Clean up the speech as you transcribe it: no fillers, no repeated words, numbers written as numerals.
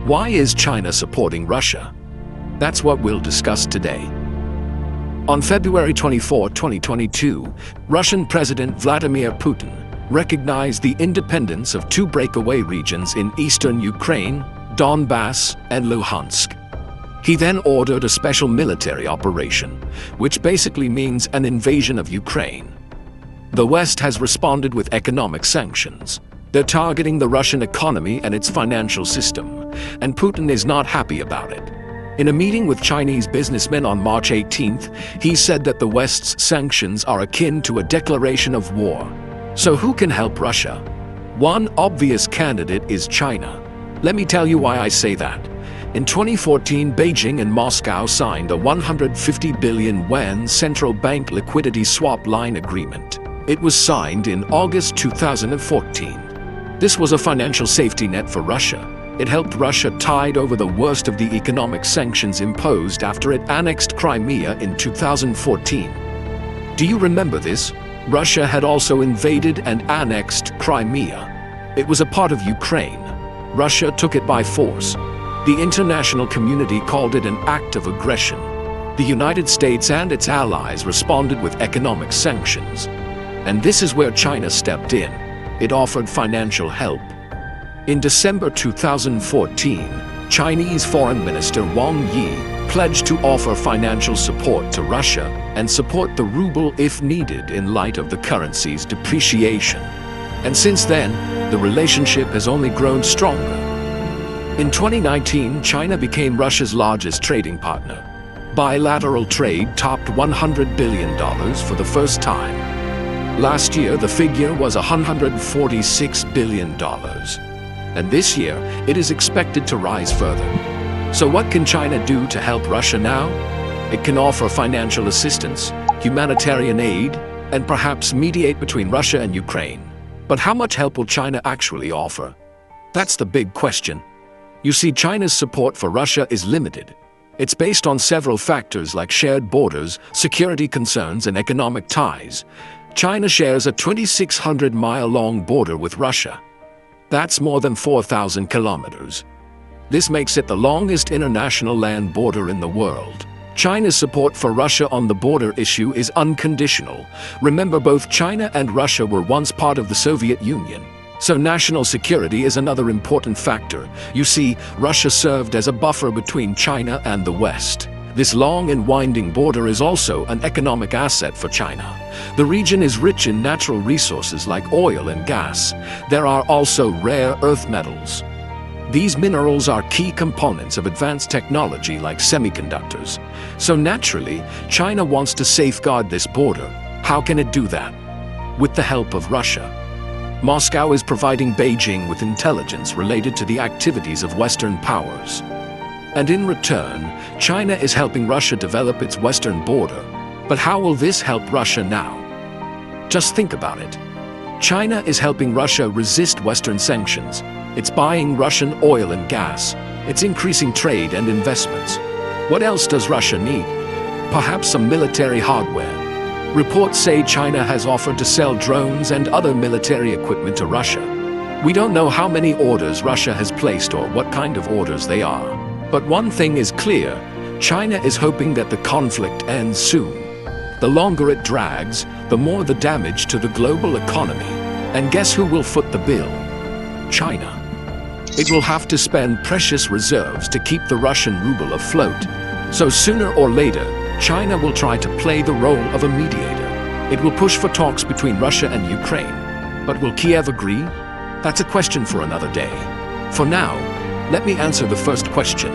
Why is China supporting Russia? That's what we'll discuss today. On February 24, 2022, Russian President Vladimir Putin recognized the independence of two breakaway regions in eastern Ukraine, Donbass and Luhansk. He then ordered a special military operation, which basically means an invasion of Ukraine. The West has responded with economic sanctions. They're targeting the Russian economy and its financial system, and Putin is not happy about it. In a meeting with Chinese businessmen on March 18th, he said that the West's sanctions are akin to a declaration of war. So who can help Russia? One obvious candidate is China. Let me tell you why I say that. In 2014, Beijing and Moscow signed a 150 billion yuan central bank liquidity swap line agreement. It was signed in August 2014. This was a financial safety net for Russia. It helped Russia tide over the worst of the economic sanctions imposed after it annexed Crimea in 2014. Do you remember this? Russia had also invaded and annexed Crimea. It was a part of Ukraine. Russia took it by force. The international community called it an act of aggression. The United States and its allies responded with economic sanctions. And this is where China stepped in. It offered financial help. In December 2014, Chinese Foreign Minister Wang Yi pledged to offer financial support to Russia and support the ruble if needed in light of the currency's depreciation. And since then, the relationship has only grown stronger. In 2019, China became Russia's largest trading partner. Bilateral trade topped $100 billion for the first time. Last year, the figure was $146 billion. And this year, it is expected to rise further. So what can China do to help Russia now? It can offer financial assistance, humanitarian aid, and perhaps mediate between Russia and Ukraine. But how much help will China actually offer? That's the big question. You see, China's support for Russia is limited. It's based on several factors like shared borders, security concerns, and economic ties. China shares a 2,600-mile-long border with Russia. That's more than 4,000 kilometers. This makes it the longest international land border in the world. China's support for Russia on the border issue is unconditional. Remember, both China and Russia were once part of the Soviet Union. So national security is another important factor. You see, Russia served as a buffer between China and the West. This long and winding border is also an economic asset for China. The region is rich in natural resources like oil and gas. There are also rare earth metals. These minerals are key components of advanced technology like semiconductors. So naturally, China wants to safeguard this border. How can it do that? With the help of Russia. Moscow is providing Beijing with intelligence related to the activities of Western powers. And in return, China is helping Russia develop its western border. But how will this help Russia now? Just think about it. China is helping Russia resist Western sanctions. It's buying Russian oil and gas. It's increasing trade and investments. What else does Russia need? Perhaps some military hardware. Reports say China has offered to sell drones and other military equipment to Russia. We don't know how many orders Russia has placed or what kind of orders they are. But one thing is clear, China is hoping that the conflict ends soon. The longer it drags, the more the damage to the global economy. And guess who will foot the bill? China. It will have to spend precious reserves to keep the Russian ruble afloat. So sooner or later, China will try to play the role of a mediator. It will push for talks between Russia and Ukraine. But will Kiev agree? That's a question for another day. For now, let me answer the first question.